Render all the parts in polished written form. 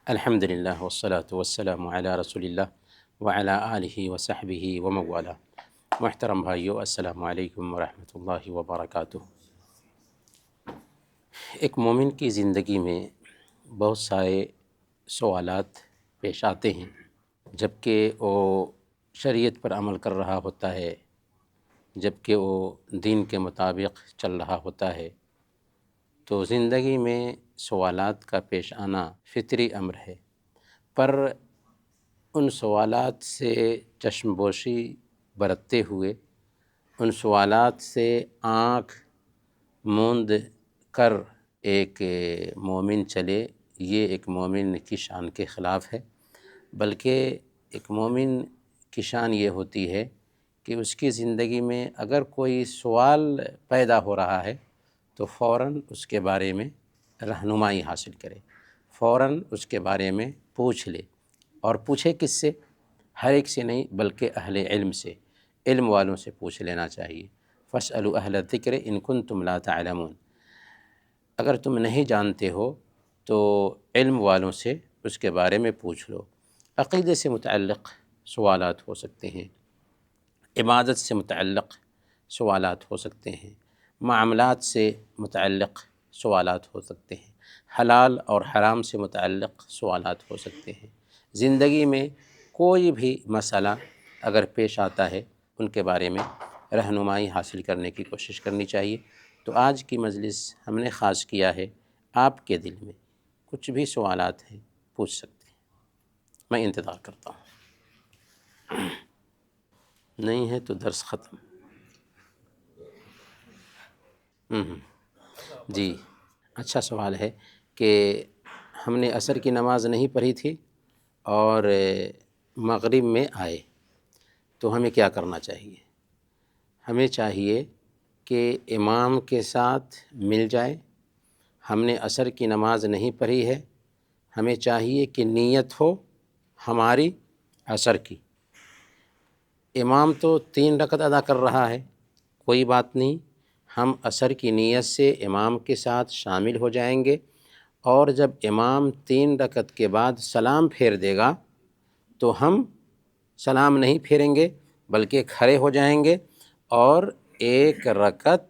الحمد للہ والصلاة والسلام علی رسول اللہ وعلی آلہ وصحبہ ومن والاه۔ محترم بھائیو، السلام علیکم ورحمۃ اللہ وبرکاتہ۔ ایک مومن کی زندگی میں بہت سارے سوالات پیش آتے ہیں جب کہ وہ شریعت پر عمل کر رہا ہوتا ہے، جب کہ وہ دین کے مطابق چل رہا ہوتا ہے، تو زندگی میں سوالات کا پیش آنا فطری امر ہے، پر ان سوالات سے چشم پوشی برتتے ہوئے، ان سوالات سے آنکھ موند کر ایک مومن چلے، یہ ایک مومن کی شان کے خلاف ہے۔ بلکہ ایک مومن کی شان یہ ہوتی ہے کہ اس کی زندگی میں اگر کوئی سوال پیدا ہو رہا ہے تو فوراً اس کے بارے میں رہنمائی حاصل کرے، فوراً اس کے بارے میں پوچھ لے، اور پوچھے کس سے؟ ہر ایک سے نہیں، بلکہ اہل علم سے، علم والوں سے پوچھ لینا چاہیے۔ فاسألوا اہل الذکر ان کنتم لا تعلمون، اگر تم نہیں جانتے ہو تو علم والوں سے اس کے بارے میں پوچھ لو۔ عقیدے سے متعلق سوالات ہو سکتے ہیں، عبادت سے متعلق سوالات ہو سکتے ہیں، معاملات سے متعلق سوالات ہو سکتے ہیں، حلال اور حرام سے متعلق سوالات ہو سکتے ہیں۔ زندگی میں کوئی بھی مسئلہ اگر پیش آتا ہے، ان کے بارے میں رہنمائی حاصل کرنے کی کوشش کرنی چاہیے۔ تو آج کی مجلس ہم نے خاص کیا ہے، آپ کے دل میں کچھ بھی سوالات ہیں پوچھ سکتے ہیں، میں انتظار کرتا ہوں۔ نہیں ہے تو درس ختم۔ جی، اچھا سوال ہے کہ ہم نے عصر کی نماز نہیں پڑھی تھی اور مغرب میں آئے تو ہمیں کیا کرنا چاہیے؟ ہمیں چاہیے کہ امام کے ساتھ مل جائے۔ ہم نے عصر کی نماز نہیں پڑھی ہے، ہمیں چاہیے کہ نیت ہو ہماری عصر کی۔ امام تو 3 رکعت ادا کر رہا ہے، کوئی بات نہیں، ہم عصر کی نیت سے امام کے ساتھ شامل ہو جائیں گے، اور جب امام 3 رکعت کے بعد سلام پھیر دے گا تو ہم سلام نہیں پھیریں گے، بلکہ کھڑے ہو جائیں گے اور 1 رکعت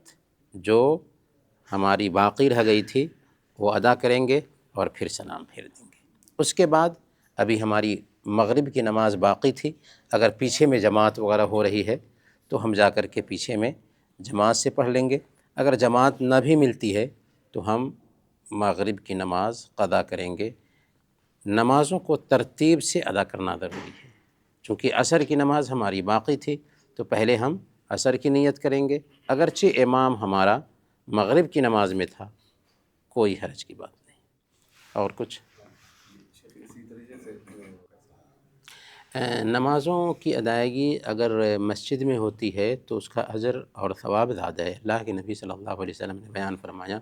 جو ہماری باقی رہ گئی تھی وہ ادا کریں گے اور پھر سلام پھیر دیں گے۔ اس کے بعد ابھی ہماری مغرب کی نماز باقی تھی، اگر پیچھے میں جماعت وغیرہ ہو رہی ہے تو ہم جا کر کے پیچھے میں جماعت سے پڑھ لیں گے۔ اگر جماعت نہ بھی ملتی ہے تو ہم مغرب کی نماز قضا کریں گے۔ نمازوں کو ترتیب سے ادا کرنا ضروری ہے، چونکہ عصر کی نماز ہماری باقی تھی تو پہلے ہم عصر کی نیت کریں گے، اگرچہ امام ہمارا مغرب کی نماز میں تھا، کوئی حرج کی بات نہیں۔ اور کچھ نمازوں کی ادائیگی اگر مسجد میں ہوتی ہے تو اس کا اجر اور ثواب زیادہ ہے۔ اللہ کے نبی صلی اللہ علیہ وسلم نے بیان فرمایا،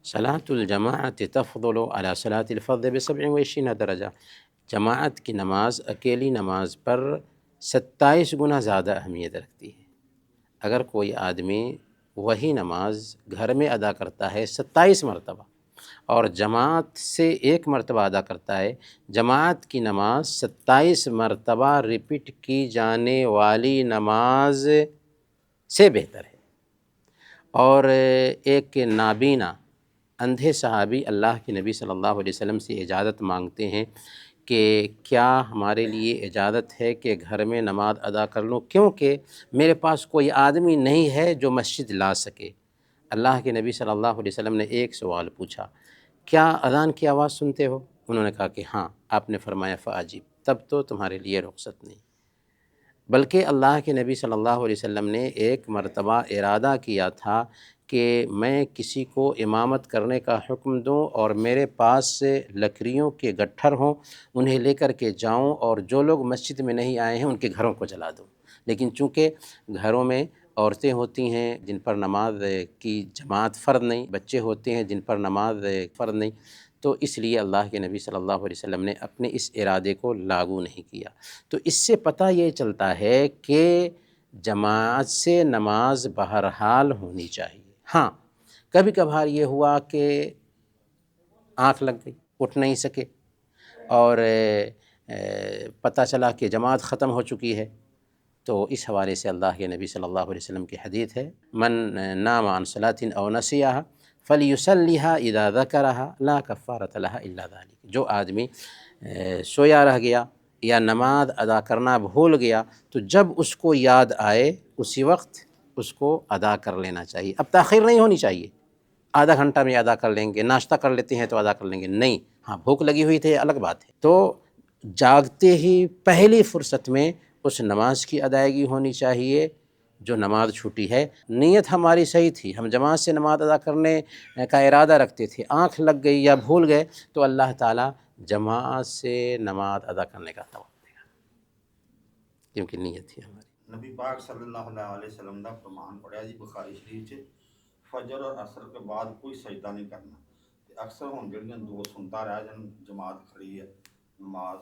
صلاۃ الجماعت تفضل علی صلاۃ الفرد ب27 درجہ، جماعت کی نماز اکیلی نماز پر 27 گنا زیادہ اہمیت رکھتی ہے۔ اگر کوئی آدمی وہی نماز گھر میں ادا کرتا ہے 27 مرتبہ اور جماعت سے 1 مرتبہ ادا کرتا ہے، جماعت کی نماز 27 مرتبہ ریپیٹ کی جانے والی نماز سے بہتر ہے۔ اور ایک نابینا اندھے صحابی اللہ کے نبی صلی اللہ علیہ وسلم سے اجازت مانگتے ہیں کہ کیا ہمارے لیے اجازت ہے کہ گھر میں نماز ادا کر لوں، کیونکہ میرے پاس کوئی آدمی نہیں ہے جو مسجد لا سکے۔ اللہ کے نبی صلی اللہ علیہ وسلم نے ایک سوال پوچھا، کیا اذان کی آواز سنتے ہو؟ انہوں نے کہا کہ ہاں۔ آپ نے فرمایا فاجب، تب تو تمہارے لیے رخصت نہیں۔ بلکہ اللہ کے نبی صلی اللہ علیہ وسلم نے ایک مرتبہ ارادہ کیا تھا کہ میں کسی کو امامت کرنے کا حکم دوں اور میرے پاس سے لکڑیوں کے گٹھر ہوں، انہیں لے کر کے جاؤں اور جو لوگ مسجد میں نہیں آئے ہیں ان کے گھروں کو جلا دوں۔ لیکن چونکہ گھروں میں عورتیں ہوتی ہیں جن پر نماز کی جماعت فرض نہیں، بچے ہوتے ہیں جن پر نماز فرض نہیں، تو اس لیے اللہ کے نبی صلی اللہ علیہ وسلم نے اپنے اس ارادے کو لاگو نہیں کیا۔ تو اس سے پتہ یہ چلتا ہے کہ جماعت سے نماز بہرحال ہونی چاہیے۔ ہاں، کبھی کبھار یہ ہوا کہ آنکھ لگ گئی، اٹھ نہیں سکے، اور پتہ چلا کہ جماعت ختم ہو چکی ہے، تو اس حوالے سے اللہ کے نبی صلی اللہ علیہ وسلم کی حدیث ہے، من نام عن صلاۃ او نسیہا فلیصلیھا اذا ذکرھا لا کفارۃ لھا الا ذلک، جو آدمی سویا رہ گیا یا نماز ادا کرنا بھول گیا تو جب اس کو یاد آئے اسی وقت اس کو ادا کر لینا چاہیے۔ اب تاخیر نہیں ہونی چاہیے، آدھا گھنٹہ میں ادا کر لیں گے، ناشتہ کر لیتے ہیں تو ادا کر لیں گے، نہیں، ہاں بھوک لگی ہوئی تھی الگ بات ہے، تو جاگتے ہی پہلی فرصت میں اس نماز کی ادائیگی ہونی چاہیے جو نماز چھوٹی ہے۔ نیت ہماری صحیح تھی، ہم جماعت سے نماز ادا کرنے کا ارادہ رکھتے تھے، آنکھ لگ گئی یا بھول گئے تو اللہ تعالیٰ جماعت سے نماز ادا کرنے کا ثواب دے گا، کیونکہ نیت تھی ہماری۔ نبی پاک صلی اللہ علیہ وسلم دا فرمان پڑھیا جی بخاری شریف چ، فجر اور عصر کے بعد کوئی سجدہ نہیں کرنا۔ تے اکثر ہن جڑیاں دو سنتا رہ جان، جماعت کھڑی ہے، نماز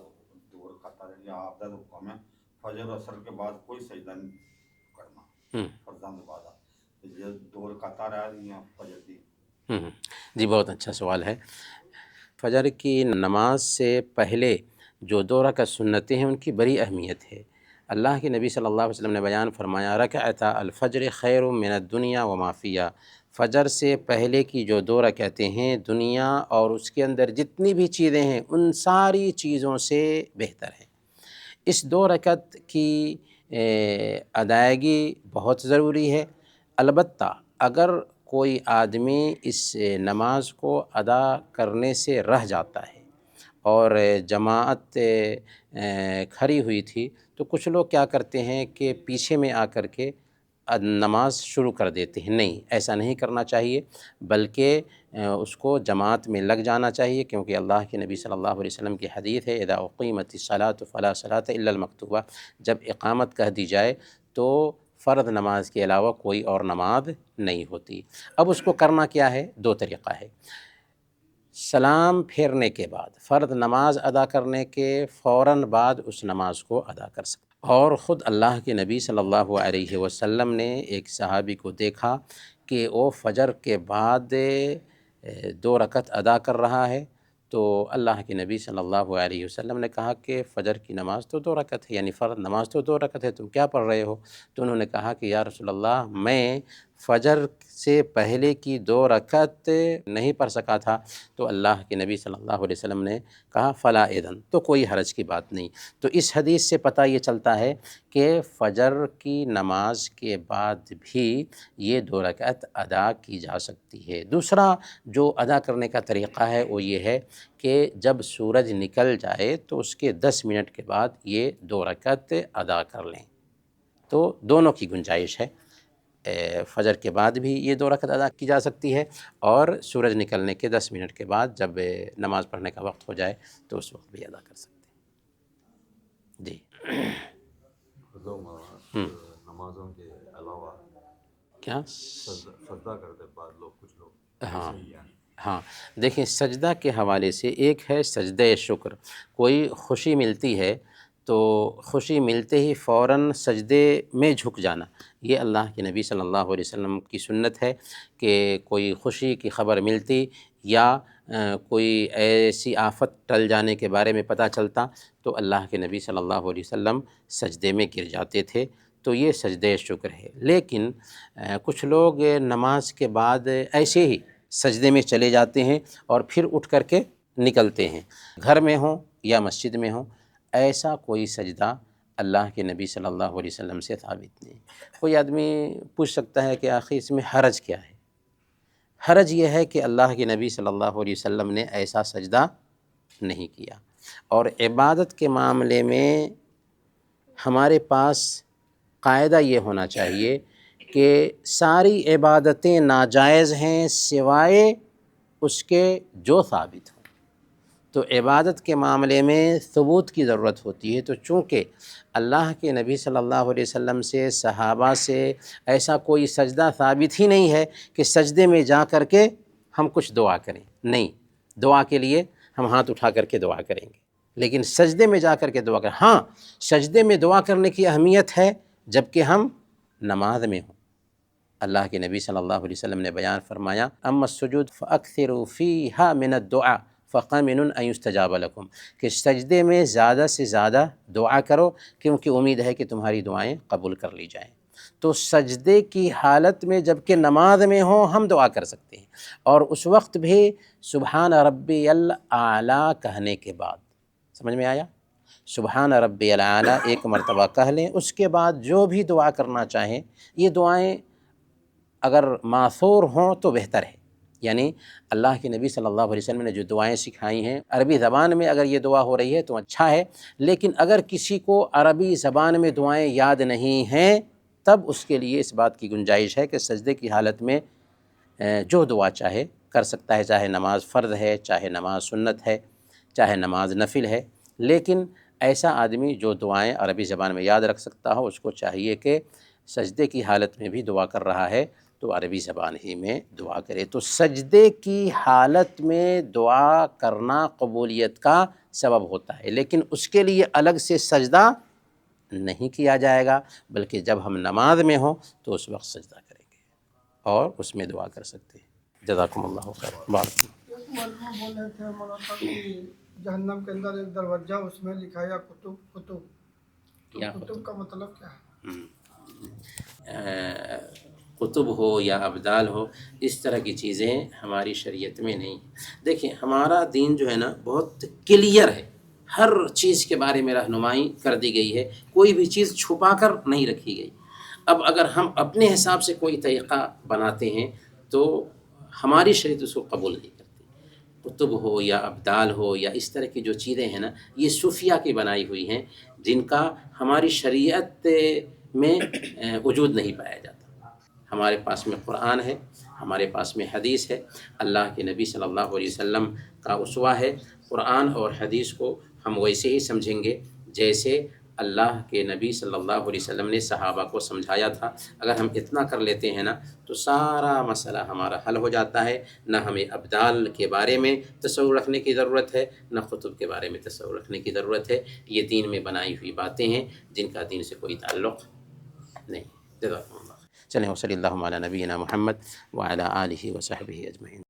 دو رکعتاں جڑیاں آپ دا حکم ہے فجر اور عصر کے بعد کوئی سجدہ نہیں کرنا فرضاں دے بعد، تے جے دو رکعتاں رہ گئیاں فجر دی۔ جی بہت اچھا سوال ہے۔ فجر کی نماز سے پہلے جو 2 رکعت سنتیں ہیں ان کی بڑی اہمیت ہے۔ اللہ کے نبی صلی اللہ علیہ وسلم نے بیان فرمایا، رکعتا الفجر خیر من الدنیا وما فیہا، فجر سے پہلے کی جو 2 رکعتیں ہیں دنیا اور اس کے اندر جتنی بھی چیزیں ہیں ان ساری چیزوں سے بہتر ہے۔ اس 2 رکعت کی ادائیگی بہت ضروری ہے، البتہ اگر کوئی آدمی اس نماز کو ادا کرنے سے رہ جاتا ہے اور جماعت کھڑی ہوئی تھی تو کچھ لوگ کیا کرتے ہیں کہ پیچھے میں آ کر کے نماز شروع کر دیتے ہیں، نہیں، ایسا نہیں کرنا چاہیے، بلکہ اس کو جماعت میں لگ جانا چاہیے، کیونکہ اللہ کے نبی صلی اللہ علیہ وسلم کی حدیث ہے، اذا اقیمت الصلاۃ فلا صلاۃ الا المکتوبہ، جب اقامت کہہ دی جائے تو فرض نماز کے علاوہ کوئی اور نماز نہیں ہوتی۔ اب اس کو کرنا کیا ہے؟ 2 طریقہ ہے۔ سلام پھیرنے کے بعد، فرض نماز ادا کرنے کے فوراً بعد اس نماز کو ادا کر سکتے، اور خود اللہ کے نبی صلی اللہ علیہ وسلم نے ایک صحابی کو دیکھا کہ وہ فجر کے بعد 2 رکعت ادا کر رہا ہے، تو اللہ کے نبی صلی اللہ علیہ وسلم نے کہا کہ فجر کی نماز تو 2 رکعت ہے، یعنی فرض نماز تو 2 رکعت ہے، تم کیا پڑھ رہے ہو؟ تو انہوں نے کہا کہ یا رسول اللہ، میں فجر سے پہلے کی 2 رکعت نہیں پڑھ سکا تھا، تو اللہ کے نبی صلی اللہ علیہ وسلم نے کہا فلا اذن، تو کوئی حرج کی بات نہیں۔ تو اس حدیث سے پتہ یہ چلتا ہے کہ فجر کی نماز کے بعد بھی یہ 2 رکعت ادا کی جا سکتی ہے۔ دوسرا جو ادا کرنے کا طریقہ ہے وہ یہ ہے کہ جب سورج نکل جائے تو اس کے 10 منٹ کے بعد یہ 2 رکعت ادا کر لیں، تو دونوں کی گنجائش ہے، فجر کے بعد بھی یہ 2 رکعت ادا کی جا سکتی ہے، اور سورج نکلنے کے 10 منٹ کے بعد جب نماز پڑھنے کا وقت ہو جائے تو اس وقت بھی ادا کر سکتے ہیں۔ جی نمازوں کے علاوہ کیا سجدہ کرتے بعد لوگ کچھ لوگ ہاں ہاں دیکھیں، سجدہ کے حوالے سے ایک ہے سجدہ شکر، کوئی خوشی ملتی ہے تو خوشی ملتے ہی فوراً سجدے میں جھک جانا، یہ اللہ کے نبی صلی اللہ علیہ وسلم کی سنت ہے کہ کوئی خوشی کی خبر ملتی یا کوئی ایسی آفت ٹل جانے کے بارے میں پتہ چلتا تو اللہ کے نبی صلی اللہ علیہ وسلم سجدے میں گر جاتے تھے، تو یہ سجدہ شکر ہے۔ لیکن کچھ لوگ نماز کے بعد ایسے ہی سجدے میں چلے جاتے ہیں اور پھر اٹھ کر کے نکلتے ہیں، گھر میں ہوں یا مسجد میں ہوں، ایسا کوئی سجدہ اللہ کے نبی صلی اللہ علیہ وسلم سے ثابت نہیں۔ کوئی آدمی پوچھ سکتا ہے کہ آخر اس میں حرج کیا ہے؟ حرج یہ ہے کہ اللہ کے نبی صلی اللہ علیہ وسلم نے ایسا سجدہ نہیں کیا، اور عبادت کے معاملے میں ہمارے پاس قاعدہ یہ ہونا چاہیے کہ ساری عبادتیں ناجائز ہیں سوائے اس کے جو ثابت ہوں، تو عبادت کے معاملے میں ثبوت کی ضرورت ہوتی ہے، تو چونکہ اللہ کے نبی صلی اللہ علیہ وسلم سے، صحابہ سے ایسا کوئی سجدہ ثابت ہی نہیں ہے کہ سجدے میں جا کر کے ہم کچھ دعا کریں، نہیں، دعا کے لیے ہم ہاتھ اٹھا کر کے دعا کریں گے، لیکن سجدے میں جا کر کے دعا کریں، ہاں سجدے میں دعا کرنے کی اہمیت ہے جبکہ ہم نماز میں ہوں۔ اللہ کے نبی صلی اللہ علیہ وسلم نے بیان فرمایا، اما السجود فاکثروا فیہا من الدعاء فَقَمِنٌ أَن يُسْتَجَابَ لَكُمْ، کہ سجدے میں زیادہ سے زیادہ دعا کرو کیونکہ امید ہے کہ تمہاری دعائیں قبول کر لی جائیں۔ تو سجدے کی حالت میں جب کہ نماز میں ہوں ہم دعا کر سکتے ہیں، اور اس وقت بھی سبحان ربی الاعلیٰ کہنے کے بعد، سمجھ میں آیا؟ سبحان ربی الاعلیٰ ایک مرتبہ کہہ لیں، اس کے بعد جو بھی دعا کرنا چاہیں، یہ دعائیں اگر ماثور ہوں تو بہتر ہے، یعنی اللہ کے نبی صلی اللہ علیہ وسلم نے جو دعائیں سکھائی ہیں عربی زبان میں اگر یہ دعا ہو رہی ہے تو اچھا ہے، لیکن اگر کسی کو عربی زبان میں دعائیں یاد نہیں ہیں تب اس کے لیے اس بات کی گنجائش ہے کہ سجدے کی حالت میں جو دعا چاہے کر سکتا ہے، چاہے نماز فرض ہے، چاہے نماز سنت ہے، چاہے نماز نفل ہے، لیکن ایسا آدمی جو دعائیں عربی زبان میں یاد رکھ سکتا ہو اس کو چاہیے کہ سجدے کی حالت میں بھی دعا کر رہا ہے تو عربی زبان ہی میں دعا کرے۔ تو سجدے کی حالت میں دعا کرنا قبولیت کا سبب ہوتا ہے، لیکن اس کے لیے الگ سے سجدہ نہیں کیا جائے گا، بلکہ جب ہم نماز میں ہوں تو اس وقت سجدہ کریں گے اور اس میں دعا کر سکتے ہیں۔ جزاکم اللہ خیر۔ بارک ایک مرتبہ بول رہے تھے مولانا صاحب کہ جہنم کے اندر ایک دروازہ اس میں لکھا ہے کتب کتب، تو یا کتب کا مطلب کیا ہے؟ کتب ہو یا ابدال ہو، اس طرح کی چیزیں ہماری شریعت میں نہیں۔ دیکھیں ہمارا دین جو ہے نا بہت کلیئر ہے، ہر چیز کے بارے میں رہنمائی کر دی گئی ہے، کوئی بھی چیز چھپا کر نہیں رکھی گئی۔ اب اگر ہم اپنے حساب سے کوئی طریقہ بناتے ہیں تو ہماری شریعت اس کو قبول نہیں کرتی۔ کتب ہو یا ابدال ہو یا اس طرح کی جو چیزیں ہیں نا یہ صوفیہ کی بنائی ہوئی ہیں، جن کا ہماری شریعت میں وجود نہیں پایا جاتا۔ ہمارے پاس میں قرآن ہے، ہمارے پاس میں حدیث ہے، اللہ کے نبی صلی اللہ علیہ وسلم کا اسوہ ہے۔ قرآن اور حدیث کو ہم ویسے ہی سمجھیں گے جیسے اللہ کے نبی صلی اللہ علیہ وسلم نے صحابہ کو سمجھایا تھا۔ اگر ہم اتنا کر لیتے ہیں نا تو سارا مسئلہ ہمارا حل ہو جاتا ہے، نہ ہمیں ابدال کے بارے میں تصور رکھنے کی ضرورت ہے، نہ کتب کے بارے میں تصور رکھنے کی ضرورت ہے۔ یہ دین میں بنائی ہوئی باتیں ہیں جن کا دین سے کوئی تعلق نہیں۔ جزاکم اللہ۔ چلیں وصلی اللہ علی نبینا محمد وعلی آلہ وصحبہ اجمعین۔